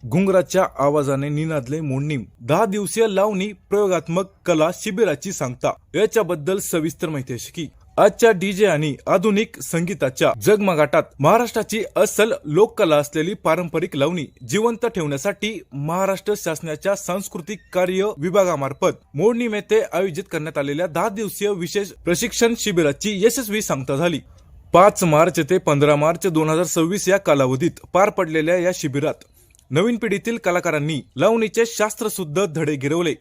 घुंगराच्या आवाजाने निनादले मोडणीम. 10 दिवसीय लावणी प्रयोगात्मक कला शिबिराची सांगता. याच्याबद्दल सविस्तर माहिती अशी की आजच्या डीजे आणि आधुनिक संगीताच्या जगमगाटात महाराष्ट्राची अस्सल लोककला असलेली पारंपरिक लावणी जिवंत ठेवण्यासाठी महाराष्ट्र शासनाच्या सांस्कृतिक कार्य विभागामार्फत मोडणीम येथे आयोजित करण्यात आलेल्या 10 दिवसीय विशेष प्रशिक्षण शिबिराची यशस्वी सांगता झाली. 5 मार्च ते 15 मार्च 2026 या कालावधीत पार पडलेल्या या शिबिरात नवीन पिढीतील कलाकारांनी लावणीचे शास्त्रशुद्ध धडे गिरवले.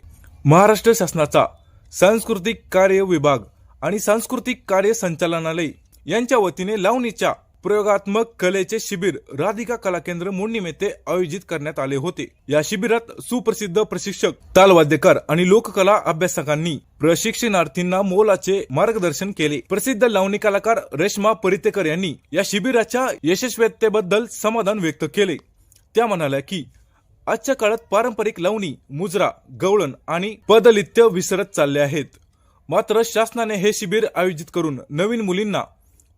महाराष्ट्र शासनाचा सांस्कृतिक कार्य विभाग आणि सांस्कृतिक कार्य संचालनालय यांच्या वतीने लावणीच्या प्रयोगात्मक कलेचे शिबिर राधिका कला केंद्र मोडणीम येथे आयोजित करण्यात आले होते. या शिबिरात सुप्रसिद्ध प्रशिक्षक, तालवाद्यकार आणि लोककला अभ्यासकांनी प्रशिक्षणार्थींना मोलाचे मार्गदर्शन केले. प्रसिद्ध लावणी कलाकार रेश्मा परितेकर यांनी या शिबिराच्या यशस्वीतेबद्दल समाधान व्यक्त केले. त्या म्हणाल्या की आजच्या काळात पारंपरिक लावणी, मुजरा, गवळण आणि पदलित्य विसरत चालले आहेत. मात्र शासनाने हे शिबिर आयोजित करून नवीन मुलींना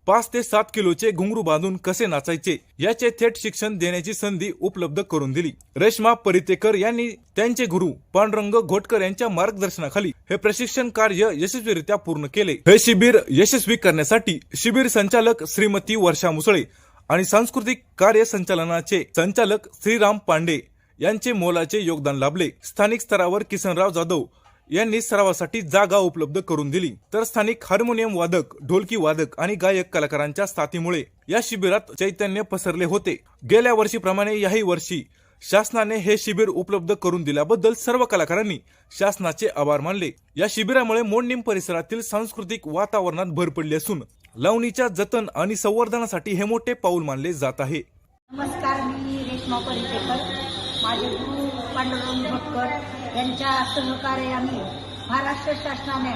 5 ते 7 किलोचे घुंगरू बांधून कसे नाचायचे याचे थेट शिक्षण देण्याची संधी उपलब्ध करून दिली. रेश्मा परितेकर यांनी त्यांचे गुरु पांडुरंग घोटकर यांच्या मार्गदर्शनाखाली हे प्रशिक्षण कार्य यशस्वीरित्या पूर्ण केले. हे शिबिर यशस्वी करण्यासाठी शिबिर संचालक श्रीमती वर्षा मुसळे आणि सांस्कृतिक कार्य संचालनाचे संचालक श्रीराम पांडे यांचे मोलाचे योगदान लाभले. स्थानिक स्तरावर किसनराव जाधव यांनी सरावासाठी जागा उपलब्ध करून दिली, तर स्थानिक हार्मोनियम वादक, ढोलकी वादक आणि गायक कलाकारांच्या साथीमुळे या शिबिरात चैतन्य पसरले होते. गेल्या वर्षीप्रमाणे याही वर्षी शासनाने हे शिबिर उपलब्ध करून दिल्याबद्दल सर्व कलाकारांनी शासनाचे आभार मानले. या शिबिरामुळे मोडणीम परिसरातील सांस्कृतिक वातावरणात भर पडली असून लावणीच्या जतन आणि संवर्धनासाठी हे मोठे पाऊल मानले जात आहे. नमस्कार, मी रेश्मा परितेकर. माझे गुरु पांडुरंग घोटकर यांच्या सहकार्याने महाराष्ट्र शासनाने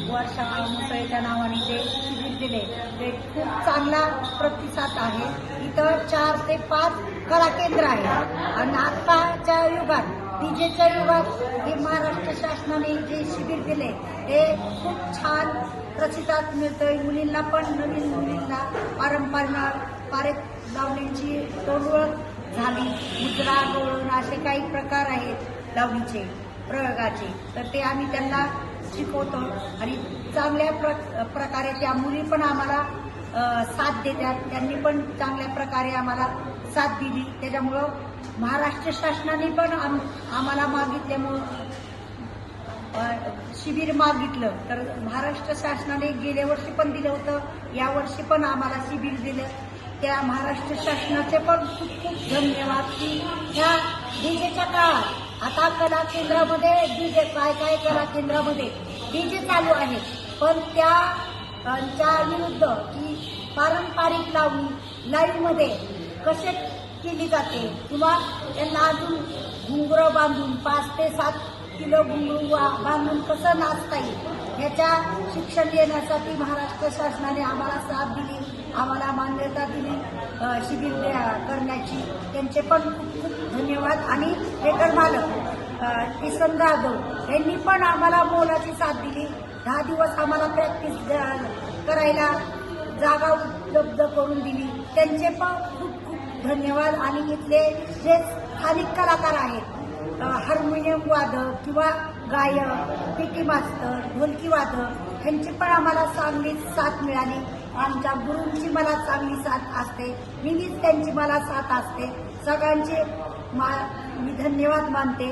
वर्षा मुसळेच्या नावाने जे शिबिर दिले ते खूप चांगला प्रतिसाद आहे. इथं 4 ते 5 कला केंद्र आहे आणि आत्ताच्या युगात, डीजेच्या युगात हे महाराष्ट्र शासनाने जे शिबिर दिले ते खूप छान प्रतिसाद मिळतोय. मुलींना पण, नवीन मुलींना पारंपरिक लावणीची तोडओळख झाली. मुद्रा, गवळण असे काही प्रकार आहेत लावणीचे प्रयोगाचे, तर ते आम्ही त्यांना शिकवतो आणि चांगल्या प्रकारे त्या मुली पण आम्हाला साथ देतात. त्यांनी पण चांगल्या प्रकारे आम्हाला साथ दिली. त्याच्यामुळं महाराष्ट्र शासनाने पण आम्हाला मागितल्यामुळं शिबिर मागितलं, तर महाराष्ट्र शासनाने गेल्या वर्षी पण दिलं होतं, या वर्षी पण आम्हाला शिबिर दिलं. त्या महाराष्ट्र शासनाचे पण खूप खूप धन्यवाद की ह्या डीजेच्या काळात आता कला केंद्रामध्ये डीजे, काय कला केंद्रामध्ये डीजे चालू आहे, पण त्यांच्या विरुद्ध की पारंपरिक लावणी लाईव्हमध्ये कसे केली जाते किंवा त्यांना अजून घुंगरं बांधून 5 ते 7 किलो घुंगरू बांधून कसं नाचता येईल याच्या शिक्षण देण्यासाठी महाराष्ट्र शासनाने आम्हाला साथ दिली, आम्हाला मान्यता दिली शिबिर करण्याची. त्यांचे पण खूप खूप धन्यवाद. आणि हेकर मालक किसन जाधव यांनी पण आम्हाला मोलाची साथ दिली. 10 दिवस आम्हाला प्रॅक्टिस करायला जागा उपलब्ध करून दिली. त्यांचे पण खूप खूप धन्यवाद. आणि इथले जे स्थानिक कलाकार आहेत, हार्मोनियम वादक किंवा गायक, पीटी मास्तर, ढोलकी वादक यांची पण आम्हाला चांगली साथ मिळाली. आमच्या गुरूंची मला चांगली साथ असते, नेहमीच त्यांची मला साथ असते. सगळ्यांचे मी धन्यवाद मानते.